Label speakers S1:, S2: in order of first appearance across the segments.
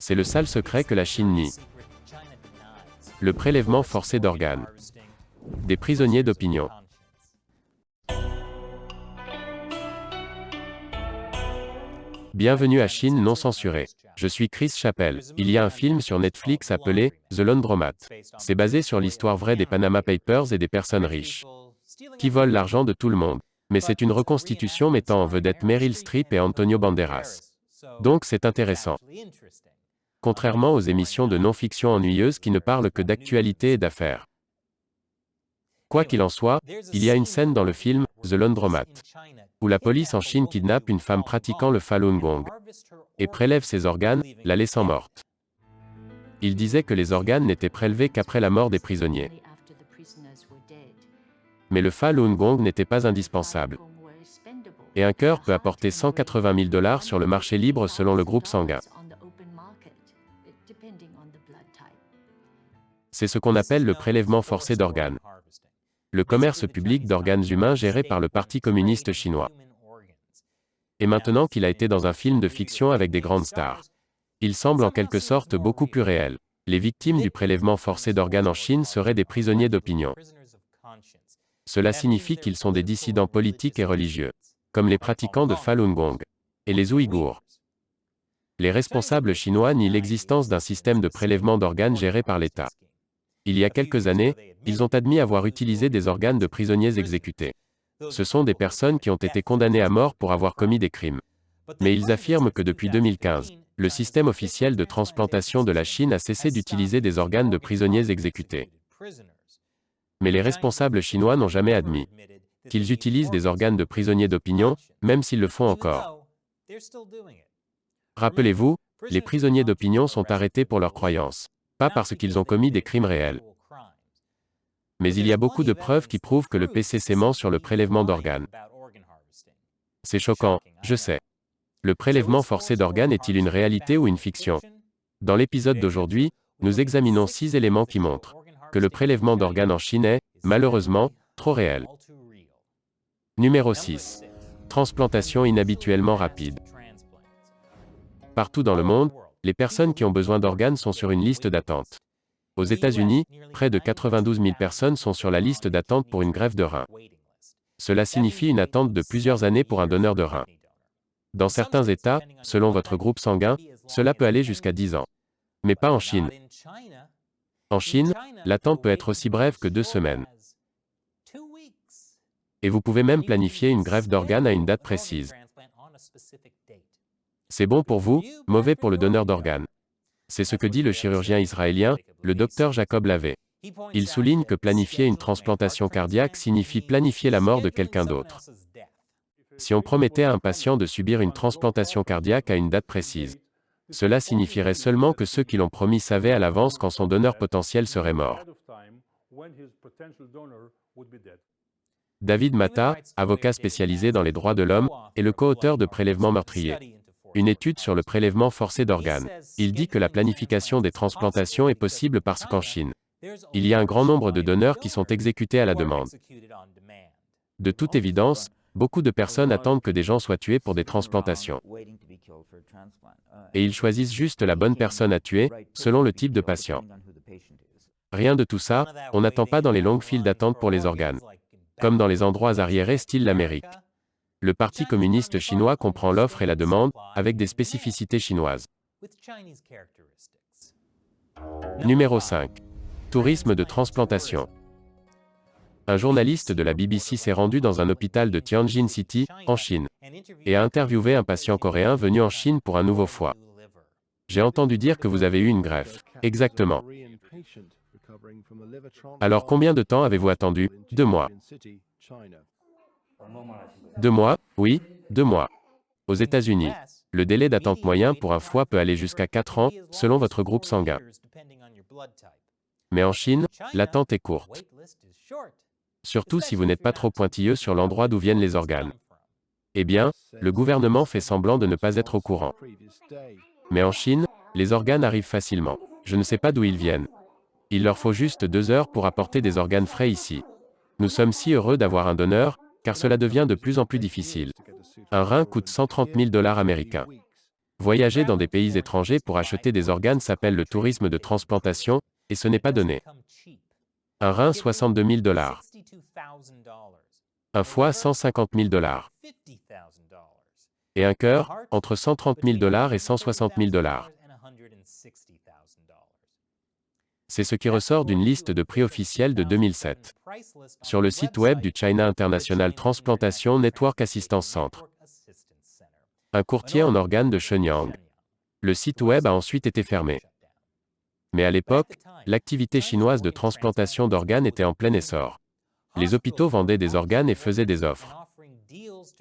S1: C'est le sale secret que la Chine nie. Le prélèvement forcé d'organes. Des prisonniers d'opinion. Bienvenue à Chine non censurée. Je suis Chris Chappell. Il y a un film sur Netflix appelé The Laundromat. C'est basé sur l'histoire vraie des Panama Papers et des personnes riches qui volent l'argent de tout le monde. Mais c'est une reconstitution mettant en vedette Meryl Streep et Antonio Banderas. Donc c'est intéressant. Contrairement aux émissions de non-fiction ennuyeuses qui ne parlent que d'actualité et d'affaires. Quoi qu'il en soit, il y a une scène dans le film, The Laundromat, où la police en Chine kidnappe une femme pratiquant le Falun Gong et prélève ses organes, la laissant morte. Il disait que les organes n'étaient prélevés qu'après la mort des prisonniers. Mais le Falun Gong n'était pas indispensable. Et un cœur peut apporter 180 000 $ sur le marché libre selon le groupe sanguin. C'est ce qu'on appelle le prélèvement forcé d'organes. Le commerce public d'organes humains géré par le Parti communiste chinois. Et maintenant qu'il a été dans un film de fiction avec des grandes stars, il semble en quelque sorte beaucoup plus réel. Les victimes du prélèvement forcé d'organes en Chine seraient des prisonniers d'opinion. Cela signifie qu'ils sont des dissidents politiques et religieux, comme les pratiquants de Falun Gong et les Ouïghours. Les responsables chinois nient l'existence d'un système de prélèvement d'organes géré par l'État. Il y a quelques années, ils ont admis avoir utilisé des organes de prisonniers exécutés. Ce sont des personnes qui ont été condamnées à mort pour avoir commis des crimes. Mais ils affirment que depuis 2015, le système officiel de transplantation de la Chine a cessé d'utiliser des organes de prisonniers exécutés. Mais les responsables chinois n'ont jamais admis qu'ils utilisent des organes de prisonniers d'opinion, même s'ils le font encore. Rappelez-vous, les prisonniers d'opinion sont arrêtés pour leurs croyances, pas parce qu'ils ont commis des crimes réels. Mais il y a beaucoup de preuves qui prouvent que le PCC ment sur le prélèvement d'organes. C'est choquant, je sais. Le prélèvement forcé d'organes est-il une réalité ou une fiction? Dans l'épisode d'aujourd'hui, nous examinons 6 éléments qui montrent que le prélèvement d'organes en Chine est, malheureusement, trop réel. Numéro 6. Transplantation inhabituellement rapide. Partout dans le monde, les personnes qui ont besoin d'organes sont sur une liste d'attente. Aux États-Unis, près de 92 000 personnes sont sur la liste d'attente pour une greffe de rein. Cela signifie une attente de plusieurs années pour un donneur de rein. Dans certains États, selon votre groupe sanguin, cela peut aller jusqu'à 10 ans. Mais pas en Chine. En Chine, l'attente peut être aussi brève que 2 semaines. Et vous pouvez même planifier une greffe d'organes à une date précise. C'est bon pour vous, mauvais pour le donneur d'organes. C'est ce que dit le chirurgien israélien, le docteur Jacob Lavey. Il souligne que planifier une transplantation cardiaque signifie planifier la mort de quelqu'un d'autre. Si on promettait à un patient de subir une transplantation cardiaque à une date précise, cela signifierait seulement que ceux qui l'ont promis savaient à l'avance quand son donneur potentiel serait mort. David Matta, avocat spécialisé dans les droits de l'homme, est le co-auteur de Prélèvement meurtrier, une étude sur le prélèvement forcé d'organes. Il dit que la planification des transplantations est possible parce qu'en Chine, il y a un grand nombre de donneurs qui sont exécutés à la demande. De toute évidence, beaucoup de personnes attendent que des gens soient tués pour des transplantations. Et ils choisissent juste la bonne personne à tuer, selon le type de patient. Rien de tout ça, on n'attend pas dans les longues files d'attente pour les organes. Comme dans les endroits arriérés style l'Amérique. Le Parti communiste chinois comprend l'offre et la demande, avec des spécificités chinoises. Numéro 5. Tourisme de transplantation. Un journaliste de la BBC s'est rendu dans un hôpital de Tianjin City, en Chine, et a interviewé un patient coréen venu en Chine pour un nouveau foie. J'ai entendu dire que vous avez eu une greffe. Exactement. Alors combien de temps avez-vous attendu? 2 mois. 2 mois? Oui, 2 mois. Aux États-Unis, le délai d'attente moyen pour un foie peut aller jusqu'à 4 ans, selon votre groupe sanguin. Mais en Chine, l'attente est courte. Surtout si vous n'êtes pas trop pointilleux sur l'endroit d'où viennent les organes. Eh bien, le gouvernement fait semblant de ne pas être au courant. Mais en Chine, les organes arrivent facilement. Je ne sais pas d'où ils viennent. Il leur faut juste 2 heures pour apporter des organes frais ici. Nous sommes si heureux d'avoir un donneur, car cela devient de plus en plus difficile. Un rein coûte 130 000 $ américains. Voyager dans des pays étrangers pour acheter des organes s'appelle le tourisme de transplantation, et ce n'est pas donné. Un rein, 62 000 $. Un foie, 150 000 $. Et un cœur, entre 130 000 $ et 160 000 $. C'est ce qui ressort d'une liste de prix officielle de 2007. Sur le site web du China International Transplantation Network Assistance Center. Un courtier en organes de Shenyang. Le site web a ensuite été fermé. Mais à l'époque, l'activité chinoise de transplantation d'organes était en plein essor. Les hôpitaux vendaient des organes et faisaient des offres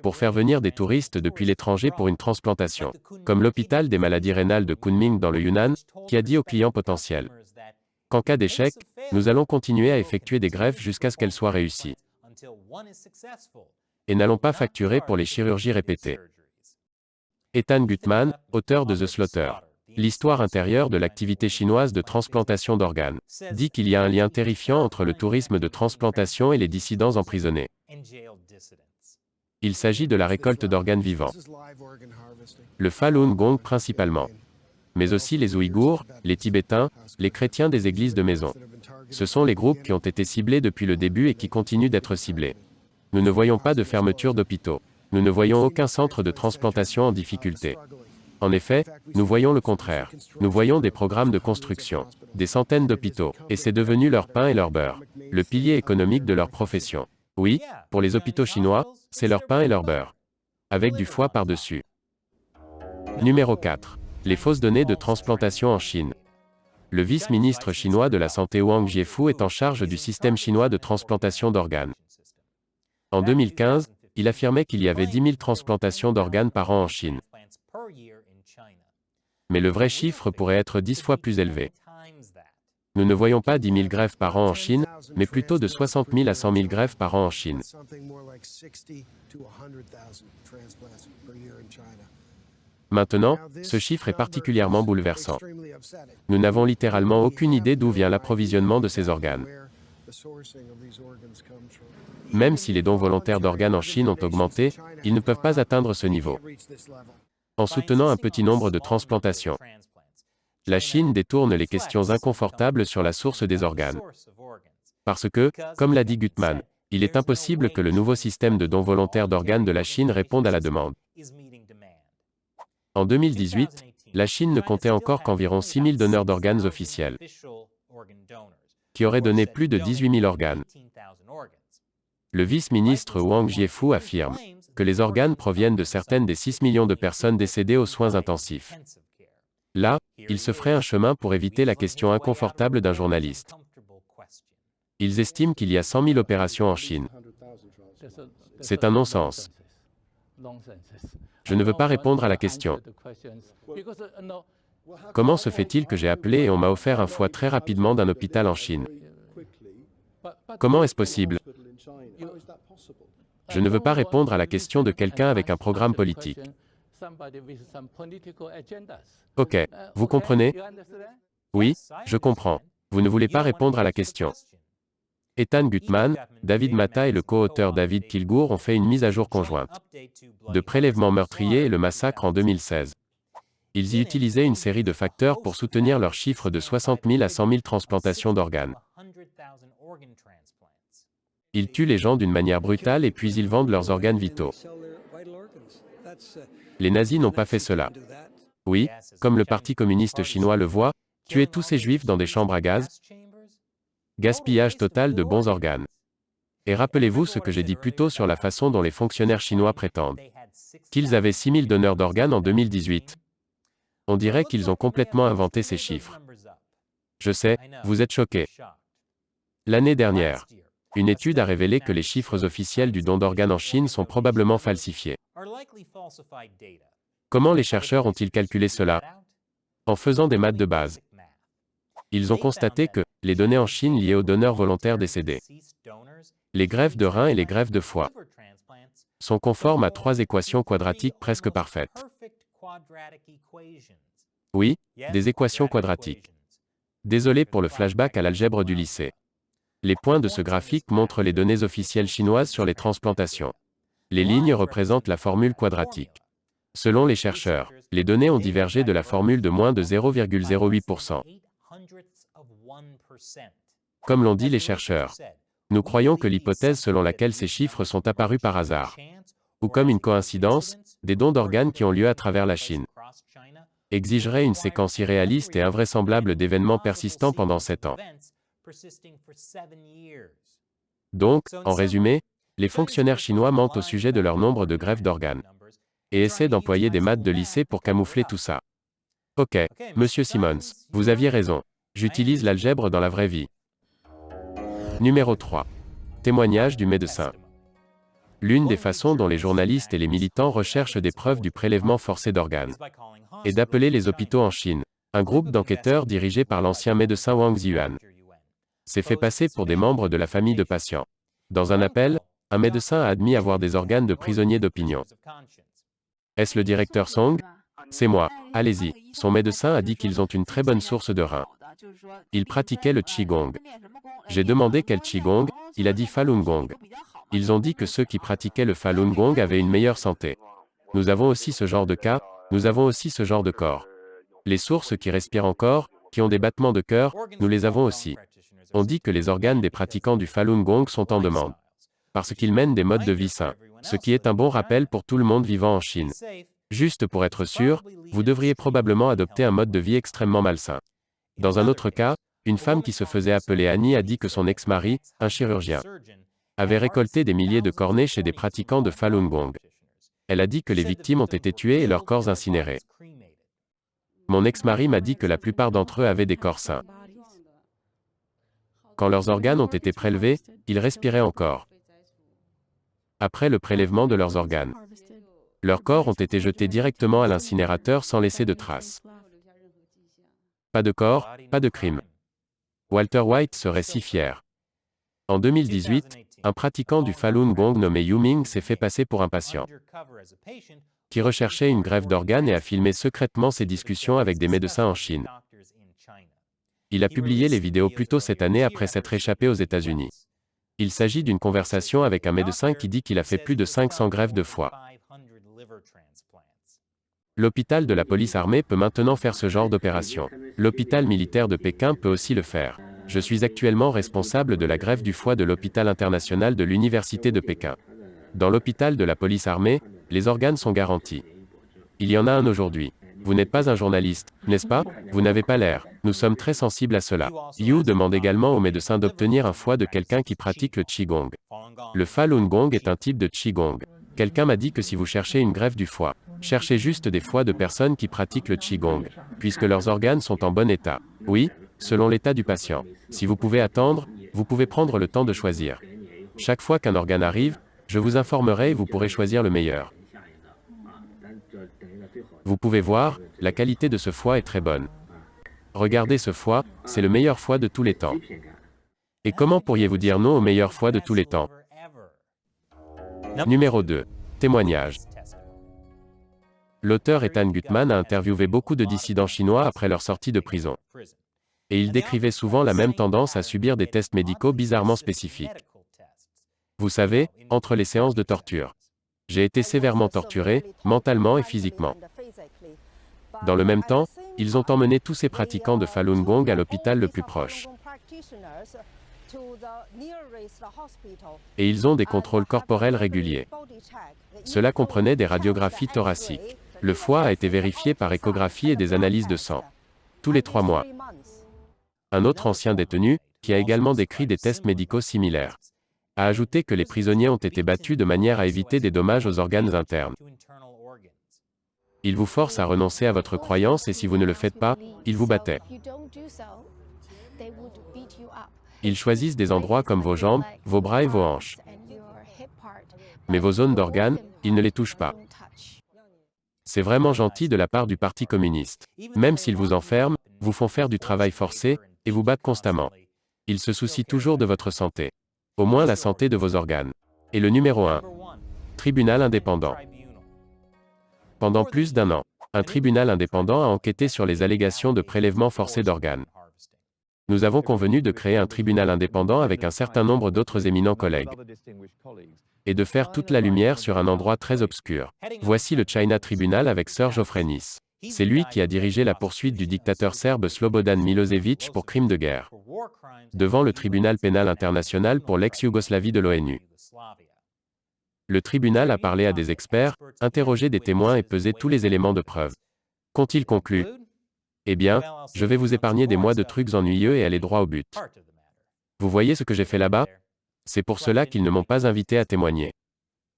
S1: pour faire venir des touristes depuis l'étranger pour une transplantation, comme l'hôpital des maladies rénales de Kunming dans le Yunnan, qui a dit aux clients potentiels qu'en cas d'échec, nous allons continuer à effectuer des greffes jusqu'à ce qu'elles soient réussies. Et n'allons pas facturer pour les chirurgies répétées. Ethan Gutmann, auteur de The Slaughter, l'histoire intérieure de l'activité chinoise de transplantation d'organes, dit qu'il y a un lien terrifiant entre le tourisme de transplantation et les dissidents emprisonnés. Il s'agit de la récolte d'organes vivants. Le Falun Gong principalement. Mais aussi les Ouïghours, les Tibétains, les chrétiens des églises de maison. Ce sont les groupes qui ont été ciblés depuis le début et qui continuent d'être ciblés. Nous ne voyons pas de fermeture d'hôpitaux. Nous ne voyons aucun centre de transplantation en difficulté. En effet, nous voyons le contraire. Nous voyons des programmes de construction, des centaines d'hôpitaux, et c'est devenu leur pain et leur beurre, le pilier économique de leur profession. Oui, pour les hôpitaux chinois, c'est leur pain et leur beurre. Avec du foie par-dessus. Numéro 4. Les fausses données de transplantation en Chine. Le vice-ministre chinois de la Santé Wang Jiefu est en charge du système chinois de transplantation d'organes. En 2015, il affirmait qu'il y avait 10 000 transplantations d'organes par an en Chine. Mais le vrai chiffre pourrait être 10 fois plus élevé. Nous ne voyons pas 10 000 greffes par an en Chine, mais plutôt de 60 000 à 100 000 greffes par an en Chine. Maintenant, ce chiffre est particulièrement bouleversant. Nous n'avons littéralement aucune idée d'où vient l'approvisionnement de ces organes. Même si les dons volontaires d'organes en Chine ont augmenté, ils ne peuvent pas atteindre ce niveau. En soutenant un petit nombre de transplantations, la Chine détourne les questions inconfortables sur la source des organes. Parce que, comme l'a dit Gutmann, il est impossible que le nouveau système de dons volontaires d'organes de la Chine réponde à la demande. En 2018, la Chine ne comptait encore qu'environ 6 000 donneurs d'organes officiels, qui auraient donné plus de 18 000 organes. Le vice-ministre Wang Jiefu affirme que les organes proviennent de certaines des 6 millions de personnes décédées aux soins intensifs. Là, il se ferait un chemin pour éviter la question inconfortable d'un journaliste. Ils estiment qu'il y a 100 000 opérations en Chine. C'est un non-sens. Je ne veux pas répondre à la question. Comment se fait-il que j'ai appelé et on m'a offert un foie très rapidement d'un hôpital en Chine? Comment est-ce possible? Je ne veux pas répondre à la question de quelqu'un avec un programme politique. Ok, vous comprenez? Oui, je comprends. Vous ne voulez pas répondre à la question. Ethan Gutmann, David Matta et le co-auteur David Kilgour ont fait une mise à jour conjointe de prélèvements meurtriers et le massacre en 2016. Ils y utilisaient une série de facteurs pour soutenir leur chiffre de 60 000 à 100 000 transplantations d'organes. Ils tuent les gens d'une manière brutale et puis ils vendent leurs organes vitaux. Les nazis n'ont pas fait cela. Oui, comme le Parti communiste chinois le voit, tuer tous ces juifs dans des chambres à gaz, gaspillage total de bons organes. Et rappelez-vous ce que j'ai dit plus tôt sur la façon dont les fonctionnaires chinois prétendent qu'ils avaient 6 000 donneurs d'organes en 2018. On dirait qu'ils ont complètement inventé ces chiffres. Je sais, vous êtes choqués. L'année dernière, une étude a révélé que les chiffres officiels du don d'organes en Chine sont probablement falsifiés. Comment les chercheurs ont-ils calculé cela? En faisant des maths de base. Ils ont constaté que les données en Chine liées aux donneurs volontaires décédés, les greffes de reins et les greffes de foie, sont conformes à 3 équations quadratiques presque parfaites. Oui, des équations quadratiques. Désolé pour le flashback à l'algèbre du lycée. Les points de ce graphique montrent les données officielles chinoises sur les transplantations. Les lignes représentent la formule quadratique. Selon les chercheurs, les données ont divergé de la formule de moins de 0,08%. Comme l'ont dit les chercheurs, nous croyons que l'hypothèse selon laquelle ces chiffres sont apparus par hasard, ou comme une coïncidence, des dons d'organes qui ont lieu à travers la Chine, exigerait une séquence irréaliste et invraisemblable d'événements persistants pendant 7 ans. Donc, en résumé, les fonctionnaires chinois mentent au sujet de leur nombre de greffes d'organes et essaient d'employer des maths de lycée pour camoufler tout ça. Ok, Monsieur Simmons, vous aviez raison. J'utilise l'algèbre dans la vraie vie. Numéro 3. Témoignage du médecin. L'une des façons dont les journalistes et les militants recherchent des preuves du prélèvement forcé d'organes est d'appeler les hôpitaux en Chine. Un groupe d'enquêteurs dirigé par l'ancien médecin Wang Ziyuan s'est fait passer pour des membres de la famille de patients. Dans un appel, un médecin a admis avoir des organes de prisonniers d'opinion. Est-ce le directeur Song? C'est moi, allez-y. Son médecin a dit qu'ils ont une très bonne source de reins. Ils pratiquaient le Qigong. J'ai demandé quel Qigong, il a dit Falun Gong. Ils ont dit que ceux qui pratiquaient le Falun Gong avaient une meilleure santé. Nous avons aussi ce genre de cas, nous avons aussi ce genre de corps. Les sources qui respirent encore, qui ont des battements de cœur, nous les avons aussi. On dit que les organes des pratiquants du Falun Gong sont en demande. Parce qu'ils mènent des modes de vie sains. Ce qui est un bon rappel pour tout le monde vivant en Chine. Juste pour être sûr, vous devriez probablement adopter un mode de vie extrêmement malsain. Dans un autre cas, une femme qui se faisait appeler Annie a dit que son ex-mari, un chirurgien, avait récolté des milliers de cornets chez des pratiquants de Falun Gong. Elle a dit que les victimes ont été tuées et leurs corps incinérés. Mon ex-mari m'a dit que la plupart d'entre eux avaient des corps sains. Quand leurs organes ont été prélevés, ils respiraient encore. Après le prélèvement de leurs organes, leurs corps ont été jetés directement à l'incinérateur sans laisser de traces. Pas de corps, pas de crime. Walter White serait si fier. En 2018, un pratiquant du Falun Gong nommé Yu Ming s'est fait passer pour un patient qui recherchait une greffe d'organes et a filmé secrètement ses discussions avec des médecins en Chine. Il a publié les vidéos plus tôt cette année après s'être échappé aux États-Unis. Il s'agit d'une conversation avec un médecin qui dit qu'il a fait plus de 500 greffes de foie. L'hôpital de la police armée peut maintenant faire ce genre d'opération. L'hôpital militaire de Pékin peut aussi le faire. Je suis actuellement responsable de la greffe du foie de l'hôpital international de l'université de Pékin. Dans l'hôpital de la police armée, les organes sont garantis. Il y en a un aujourd'hui. Vous n'êtes pas un journaliste, n'est-ce pas? Vous n'avez pas l'air. Nous sommes très sensibles à cela. Yu demande également aux médecins d'obtenir un foie de quelqu'un qui pratique le Qigong. Le Falun Gong est un type de Qigong. Quelqu'un m'a dit que si vous cherchez une greffe du foie, cherchez juste des foies de personnes qui pratiquent le Qigong, puisque leurs organes sont en bon état. Oui, selon l'état du patient. Si vous pouvez attendre, vous pouvez prendre le temps de choisir. Chaque fois qu'un organe arrive, je vous informerai et vous pourrez choisir le meilleur. Vous pouvez voir, la qualité de ce foie est très bonne. Regardez ce foie, c'est le meilleur foie de tous les temps. Et comment pourriez-vous dire non au meilleur foie de tous les temps? Numéro 2. Témoignage. L'auteur Ethan Gutmann a interviewé beaucoup de dissidents chinois après leur sortie de prison. Et il décrivait souvent la même tendance à subir des tests médicaux bizarrement spécifiques. Vous savez, entre les séances de torture. J'ai été sévèrement torturé, mentalement et physiquement. Dans le même temps, ils ont emmené tous ces pratiquants de Falun Gong à l'hôpital le plus proche. Et ils ont des contrôles corporels réguliers. Cela comprenait des radiographies thoraciques. Le foie a été vérifié par échographie et des analyses de sang. Tous les 3 mois. Un autre ancien détenu, qui a également décrit des tests médicaux similaires, a ajouté que les prisonniers ont été battus de manière à éviter des dommages aux organes internes. Ils vous forcent à renoncer à votre croyance et si vous ne le faites pas, ils vous battaient. Ils choisissent des endroits comme vos jambes, vos bras et vos hanches. Mais vos zones d'organes, ils ne les touchent pas. C'est vraiment gentil de la part du Parti communiste. Même s'ils vous enferment, vous font faire du travail forcé, et vous battent constamment. Ils se soucient toujours de votre santé. Au moins la santé de vos organes. Et le numéro 1. Tribunal indépendant. Pendant plus d'1 an, un tribunal indépendant a enquêté sur les allégations de prélèvement forcé d'organes. Nous avons convenu de créer un tribunal indépendant avec un certain nombre d'autres éminents collègues. et de faire toute la lumière sur un endroit très obscur. Voici le China Tribunal avec Sir Geoffrey Nice. C'est lui qui a dirigé la poursuite du dictateur serbe Slobodan Milošević pour crimes de guerre, devant le tribunal pénal international pour l'ex-Yougoslavie de l'ONU. Le tribunal a parlé à des experts, interrogé des témoins et pesé tous les éléments de preuve. Qu'ont-ils conclu? Eh bien, je vais vous épargner des mois de trucs ennuyeux et aller droit au but. Vous voyez ce que j'ai fait là-bas? C'est pour cela qu'ils ne m'ont pas invité à témoigner.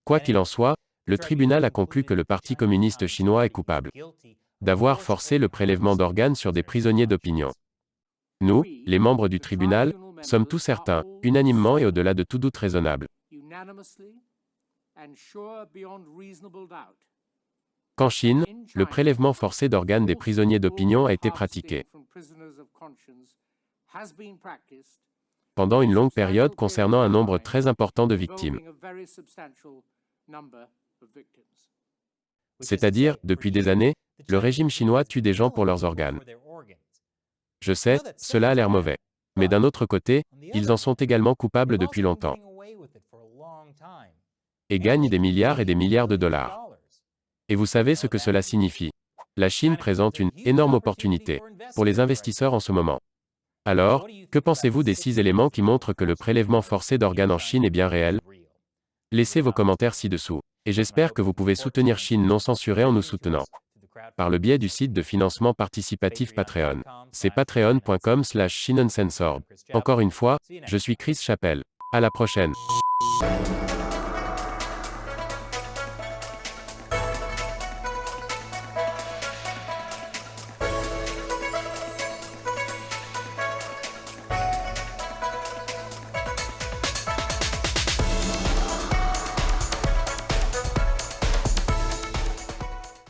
S1: Quoi qu'il en soit, le tribunal a conclu que le Parti communiste chinois est coupable d'avoir forcé le prélèvement d'organes sur des prisonniers d'opinion. Nous, les membres du tribunal, sommes tous certains, unanimement et au-delà de tout doute raisonnable, qu'en Chine, le prélèvement forcé d'organes des prisonniers d'opinion a été pratiqué pendant une longue période concernant un nombre très important de victimes. C'est-à-dire, depuis des années, le régime chinois tue des gens pour leurs organes. Je sais, cela a l'air mauvais. Mais d'un autre côté, ils en sont également coupables depuis longtemps et gagnent des milliards et des milliards de dollars. Et vous savez ce que cela signifie? La Chine présente une énorme opportunité pour les investisseurs en ce moment. Alors, que pensez-vous des 6 éléments qui montrent que le prélèvement forcé d'organes en Chine est bien réel? Laissez vos commentaires ci-dessous. Et j'espère que vous pouvez soutenir Chine non censurée en nous soutenant par le biais du site de financement participatif Patreon. C'est patreon.com/Chine Uncensored. Encore une fois, je suis Chris Chappell. À la prochaine.